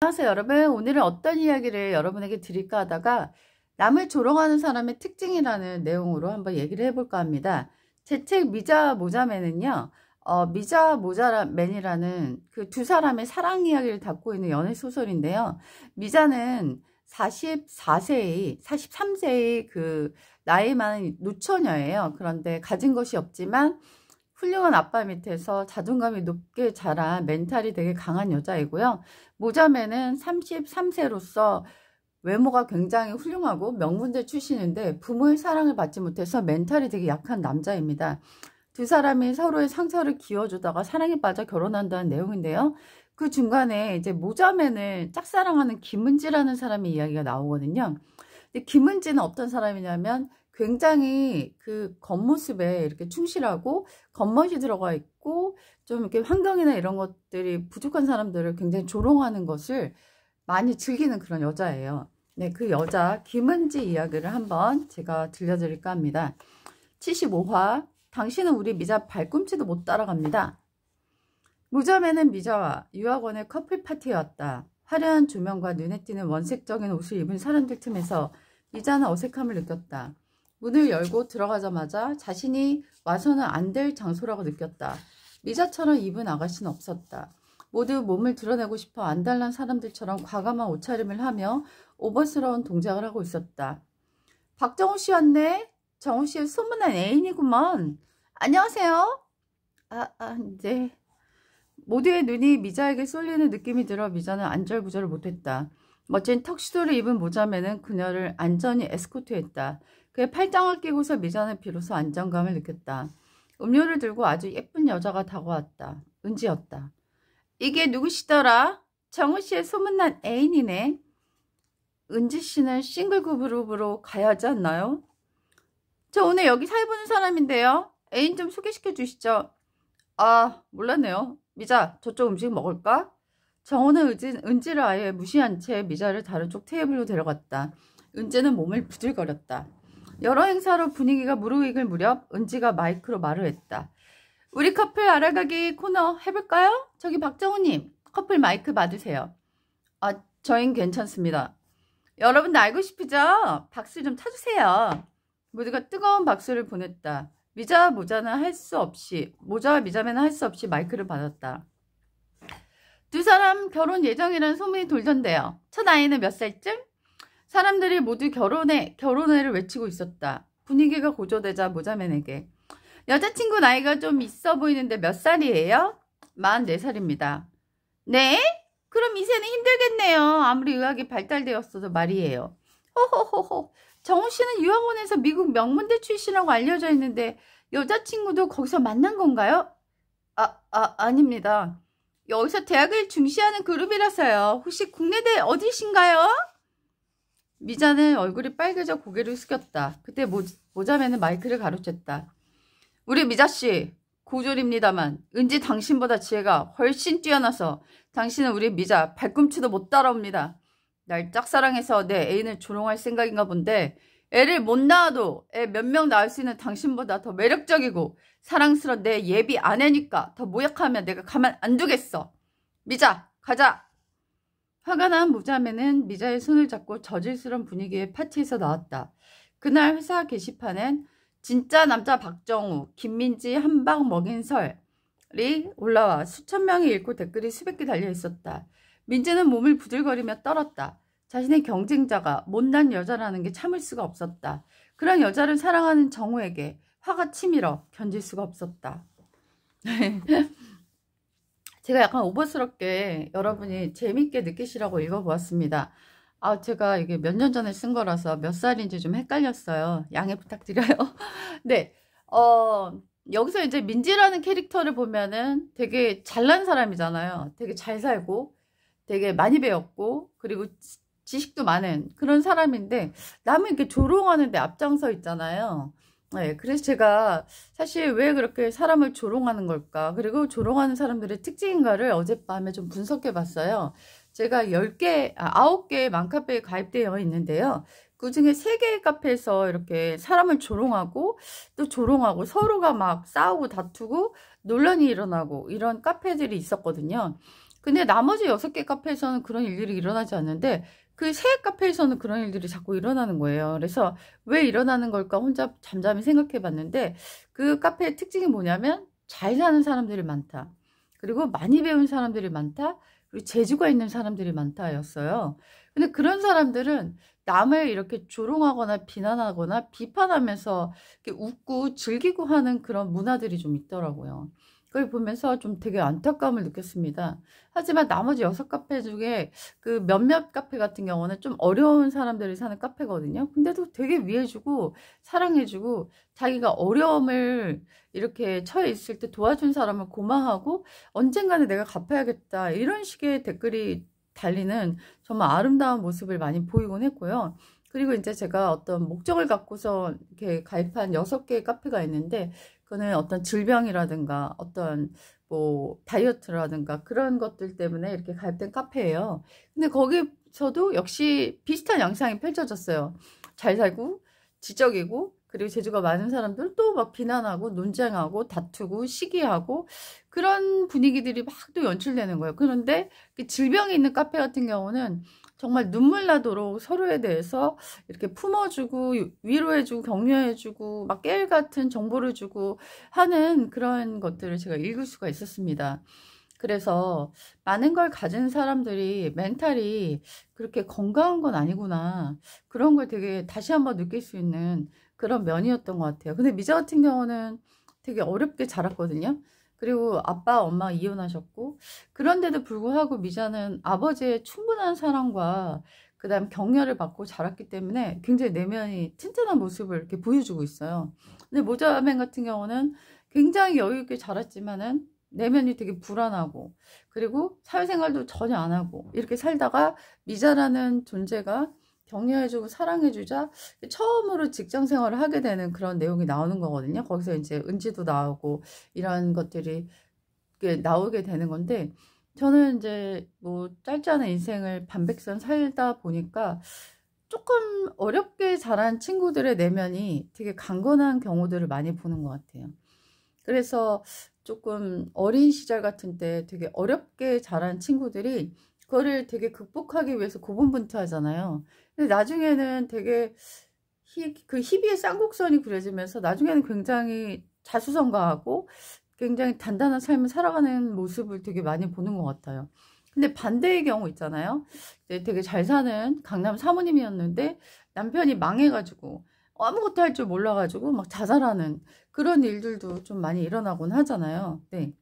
안녕하세요 여러분. 오늘은 어떤 이야기를 여러분에게 드릴까 하다가 남을 조롱하는 사람의 특징이라는 내용으로 한번 얘기를 해볼까 합니다. 제 책 미자 모자맨은요, 미자 모자맨이라는 그 두 사람의 사랑 이야기를 담고 있는 연애 소설인데요. 미자는 43세의 그 나이 많은 노처녀예요. 그런데 가진 것이 없지만 훌륭한 아빠 밑에서 자존감이 높게 자란 멘탈이 되게 강한 여자이고요. 모자매는 33세로서 외모가 굉장히 훌륭하고 명문대 출신인데 부모의 사랑을 받지 못해서 멘탈이 되게 약한 남자입니다. 두 사람이 서로의 상처를 기워주다가 사랑에 빠져 결혼한다는 내용인데요. 그 중간에 이제 모자맨을 짝사랑하는 김은지라는 사람의 이야기가 나오거든요. 근데 김은지는 어떤 사람이냐면 굉장히 그 겉모습에 이렇게 충실하고 겉멋이 들어가 있고 좀 이렇게 환경이나 이런 것들이 부족한 사람들을 굉장히 조롱하는 것을 많이 즐기는 그런 여자예요. 네, 그 여자 김은지 이야기를 한번 제가 들려드릴까 합니다. 75화 당신은 우리 미자 발꿈치도 못 따라갑니다. 모자매는 미자와 유학원의 커플 파티에 왔다. 화려한 조명과 눈에 띄는 원색적인 옷을 입은 사람들 틈에서 미자는 어색함을 느꼈다. 문을 열고 들어가자마자 자신이 와서는 안 될 장소라고 느꼈다. 미자처럼 입은 아가씨는 없었다. 모두 몸을 드러내고 싶어 안달난 사람들처럼 과감한 옷차림을 하며 오버스러운 동작을 하고 있었다. 박정우 씨 왔네? 정우 씨의 소문난 애인이구먼. 안녕하세요. 네. 모두의 눈이 미자에게 쏠리는 느낌이 들어 미자는 안절부절을 못했다. 멋진 턱시도를 입은 모자매는 그녀를 안전히 에스코트했다. 그의 팔짱을 끼고서 미자는 비로소 안정감을 느꼈다. 음료를 들고 아주 예쁜 여자가 다가왔다. 은지였다. 이게 누구시더라? 정우 씨의 소문난 애인이네. 은지 씨는 싱글그룹으로 가야 하지 않나요? 저 오늘 여기 살보는 사람인데요. 애인 좀 소개시켜 주시죠. 아, 몰랐네요. 미자, 저쪽 음식 먹을까? 정우는 은지를 아예 무시한 채 미자를 다른 쪽 테이블로 데려갔다. 은지는 몸을 부들거렸다. 여러 행사로 분위기가 무르익을 무렵 은지가 마이크로 말을 했다. 우리 커플 알아가기 코너 해볼까요? 저기 박정우님, 커플 마이크 받으세요. 아, 저흰 괜찮습니다. 여러분도 알고 싶으죠? 박수 좀 쳐주세요. 모두가 뜨거운 박수를 보냈다. 모자와 미자매는 할 수 없이 마이크를 받았다. 두 사람 결혼 예정이라는 소문이 돌던데요. 첫 아이는 몇 살쯤? 사람들이 모두 결혼해를 외치고 있었다. 분위기가 고조되자 모자맨에게. 여자친구 나이가 좀 있어 보이는데 몇 살이에요? 44살입니다. 네? 그럼 이세는 힘들겠네요. 아무리 의학이 발달되었어도 말이에요. 호호호호. 정우 씨는 유학원에서 미국 명문대 출신이라고 알려져 있는데 여자친구도 거기서 만난 건가요? 아닙니다. 여기서 대학을 중시하는 그룹이라서요. 혹시 국내대 어디신가요? 미자는 얼굴이 빨개져 고개를 숙였다. 그때 모자매는 마이크를 가로챘다. 우리 미자씨, 고졸입니다만 은지 당신보다 지혜가 훨씬 뛰어나서 당신은 우리 미자 발꿈치도 못 따라옵니다. 날 짝사랑해서 내 애인을 조롱할 생각인가 본데 애를 못 낳아도 애 몇 명 낳을 수 있는 당신보다 더 매력적이고 사랑스러운 내 예비 아내니까 더 모욕하면 내가 가만 안 두겠어. 미자, 가자. 화가 난 모자매는 미자의 손을 잡고 저질스러운 분위기의 파티에서 나왔다. 그날 회사 게시판엔 진짜 남자 박정우, 김민지 한 방 먹인 설이 올라와 수천 명이 읽고 댓글이 수백 개 달려 있었다. 민지는 몸을 부들거리며 떨었다. 자신의 경쟁자가 못난 여자라는 게 참을 수가 없었다. 그런 여자를 사랑하는 정우에게 화가 치밀어 견딜 수가 없었다. 제가 약간 오버스럽게 여러분이 재밌게 느끼시라고 읽어보았습니다. 제가 이게 몇 년 전에 쓴 거라서 몇 살인지 좀 헷갈렸어요. 양해 부탁드려요. 네, 여기서 이제 민지라는 캐릭터를 보면은 되게 잘난 사람이잖아요. 되게 잘 살고, 되게 많이 배웠고, 그리고 지식도 많은 그런 사람인데, 남을 이렇게 조롱하는데 앞장서 있잖아요. 네, 그래서 제가 사실 왜 그렇게 사람을 조롱하는 걸까? 그리고 조롱하는 사람들의 특징인가를 어젯밤에 좀 분석해 봤어요. 제가 9개의 맘카페에 가입되어 있는데요. 그 중에 3개의 카페에서 이렇게 사람을 조롱하고 또 조롱하고 서로가 막 싸우고 다투고 논란이 일어나고 이런 카페들이 있었거든요. 근데 나머지 6개 카페에서는 그런 일들이 일어나지 않는데 그 세 카페에서는 그런 일들이 자꾸 일어나는 거예요. 그래서 왜 일어나는 걸까 혼자 잠잠히 생각해 봤는데 그 카페의 특징이 뭐냐면 잘 사는 사람들이 많다. 그리고 많이 배운 사람들이 많다. 그리고 재주가 있는 사람들이 많다였어요. 근데 그런 사람들은 남을 이렇게 조롱하거나 비난하거나 비판하면서 이렇게 웃고 즐기고 하는 그런 문화들이 좀 있더라고요. 그걸 보면서 좀 되게 안타까움을 느꼈습니다. 하지만 나머지 6카페 중에 그 몇몇 카페 같은 경우는 좀 어려운 사람들이 사는 카페거든요. 근데도 되게 위해주고 사랑해주고 자기가 어려움을 이렇게 처해 있을 때 도와준 사람을 고마워하고 언젠가는 내가 갚아야겠다 이런 식의 댓글이 달리는 정말 아름다운 모습을 많이 보이곤 했고요. 그리고 이제 제가 어떤 목적을 갖고서 이렇게 가입한 6개의 카페가 있는데 그거는 어떤 질병이라든가 어떤 뭐 다이어트라든가 그런 것들 때문에 이렇게 가입된 카페예요. 근데 거기서도 역시 비슷한 양상이 펼쳐졌어요. 잘 살고 지적이고 그리고 재주가 많은 사람들 또 막 비난하고 논쟁하고 다투고 시기하고 그런 분위기들이 막 또 연출되는 거예요. 그런데 그 질병이 있는 카페 같은 경우는 정말 눈물 나도록 서로에 대해서 이렇게 품어주고 위로해주고 격려해주고 막 깨알 같은 정보를 주고 하는 그런 것들을 제가 읽을 수가 있었습니다. 그래서 많은 걸 가진 사람들이 멘탈이 그렇게 건강한 건 아니구나. 그런 걸 되게 다시 한번 느낄 수 있는 그런 면이었던 것 같아요. 근데 미자 같은 경우는 되게 어렵게 자랐거든요. 그리고 아빠, 엄마 이혼하셨고, 그런데도 불구하고 미자는 아버지의 충분한 사랑과 그 다음 격려를 받고 자랐기 때문에 굉장히 내면이 튼튼한 모습을 이렇게 보여주고 있어요. 근데 모자맨 같은 경우는 굉장히 여유있게 자랐지만은 내면이 되게 불안하고, 그리고 사회생활도 전혀 안 하고, 이렇게 살다가 미자라는 존재가 격려해주고 사랑해주자 처음으로 직장 생활을 하게 되는 그런 내용이 나오는 거거든요. 거기서 이제 은지도 나오고 이런 것들이 나오게 되는 건데 저는 이제 뭐 짧지 않은 인생을 반백선 살다 보니까 조금 어렵게 자란 친구들의 내면이 되게 강건한 경우들을 많이 보는 것 같아요. 그래서 조금 어린 시절 같은 때 되게 어렵게 자란 친구들이 그거를 되게 극복하기 위해서 고군분투하잖아요. 근데 나중에는 되게 그 희비의 쌍곡선이 그려지면서 나중에는 굉장히 자수성가하고 굉장히 단단한 삶을 살아가는 모습을 되게 많이 보는 것 같아요. 근데 반대의 경우 있잖아요. 되게 잘 사는 강남 사모님이었는데 남편이 망해가지고 아무것도 할 줄 몰라가지고 막 자살하는 그런 일들도 좀 많이 일어나곤 하잖아요. 네.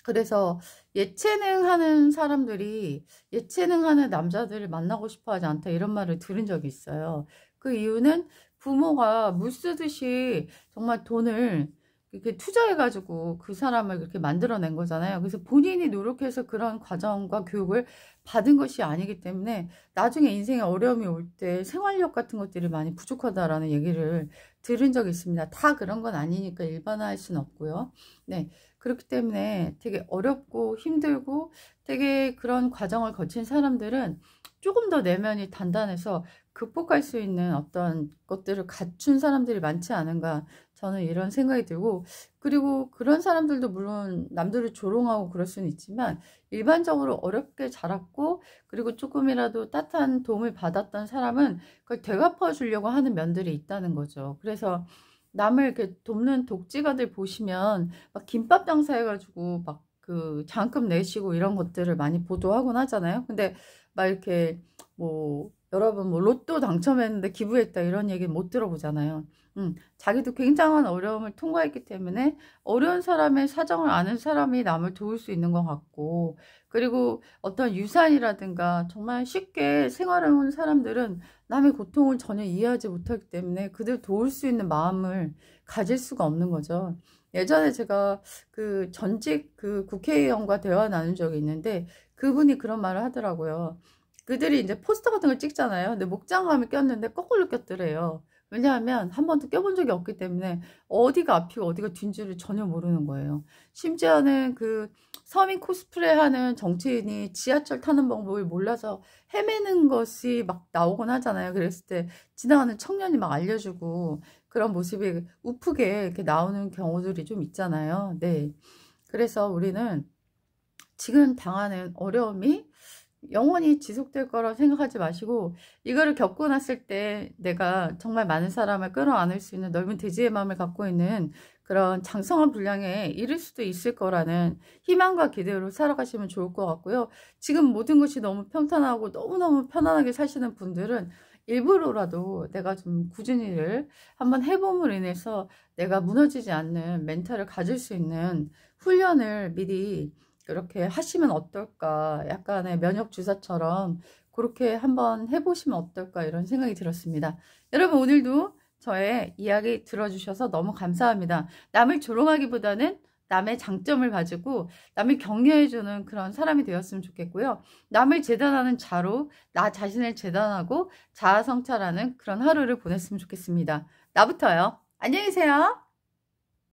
그래서 예체능 하는 사람들이 예체능 하는 남자들을 만나고 싶어 하지 않다 이런 말을 들은 적이 있어요. 그 이유는 부모가 물 쓰듯이 정말 돈을 이렇게 투자해가지고 그 사람을 그렇게 만들어낸 거잖아요. 그래서 본인이 노력해서 그런 과정과 교육을 받은 것이 아니기 때문에 나중에 인생에 어려움이 올 때 생활력 같은 것들이 많이 부족하다라는 얘기를 들은 적이 있습니다. 다 그런 건 아니니까 일반화할 수는 없고요. 네. 그렇기 때문에 되게 어렵고 힘들고 되게 그런 과정을 거친 사람들은 조금 더 내면이 단단해서 극복할 수 있는 어떤 것들을 갖춘 사람들이 많지 않은가 저는 이런 생각이 들고 그리고 그런 사람들도 물론 남들을 조롱하고 그럴 수는 있지만 일반적으로 어렵게 자랐고 그리고 조금이라도 따뜻한 도움을 받았던 사람은 그걸 되갚아 주려고 하는 면들이 있다는 거죠. 그래서 남을 이렇게 돕는 독지가들 보시면 막 김밥 장사해가지고 막 그 장학금 내시고 이런 것들을 많이 보도하곤 하잖아요. 근데 막 이렇게 뭐 여러분 뭐 로또 당첨했는데 기부했다 이런 얘기 못 들어보잖아요. 자기도 굉장한 어려움을 통과했기 때문에 어려운 사람의 사정을 아는 사람이 남을 도울 수 있는 것 같고 그리고 어떤 유산이라든가 정말 쉽게 생활해온 사람들은 남의 고통을 전혀 이해하지 못하기 때문에 그들 도울 수 있는 마음을 가질 수가 없는 거죠. 예전에 제가 그 전직 그 국회의원과 대화 나눈 적이 있는데 그분이 그런 말을 하더라고요. 그들이 이제 포스터 같은 걸 찍잖아요. 근데 목장감을 꼈는데 거꾸로 꼈더래요. 왜냐하면 한 번도 껴본 적이 없기 때문에 어디가 앞이고 어디가 뒤인지를 전혀 모르는 거예요. 심지어는 그 서민 코스프레 하는 정치인이 지하철 타는 방법을 몰라서 헤매는 것이 막 나오곤 하잖아요. 그랬을 때 지나가는 청년이 막 알려주고 그런 모습이 우프게 이렇게 나오는 경우들이 좀 있잖아요. 네. 그래서 우리는 지금 당하는 어려움이 영원히 지속될 거라고 생각하지 마시고, 이거를 겪고 났을 때 내가 정말 많은 사람을 끌어안을 수 있는 넓은 대지의 마음을 갖고 있는 그런 장성한 분량에 이를 수도 있을 거라는 희망과 기대로 살아가시면 좋을 것 같고요. 지금 모든 것이 너무 평탄하고 너무너무 편안하게 사시는 분들은 일부러라도 내가 좀 꾸준히 일을 한번 해봄으로 인해서 내가 무너지지 않는 멘탈을 가질 수 있는 훈련을 미리 그렇게 하시면 어떨까, 약간의 면역 주사처럼 그렇게 한번 해보시면 어떨까, 이런 생각이 들었습니다. 여러분, 오늘도 저의 이야기 들어주셔서 너무 감사합니다. 남을 조롱하기보다는 남의 장점을 봐주고 남을 격려해주는 그런 사람이 되었으면 좋겠고요. 남을 재단하는 자로 나 자신을 재단하고 자아 성찰하는 그런 하루를 보냈으면 좋겠습니다. 나부터요. 안녕히 계세요.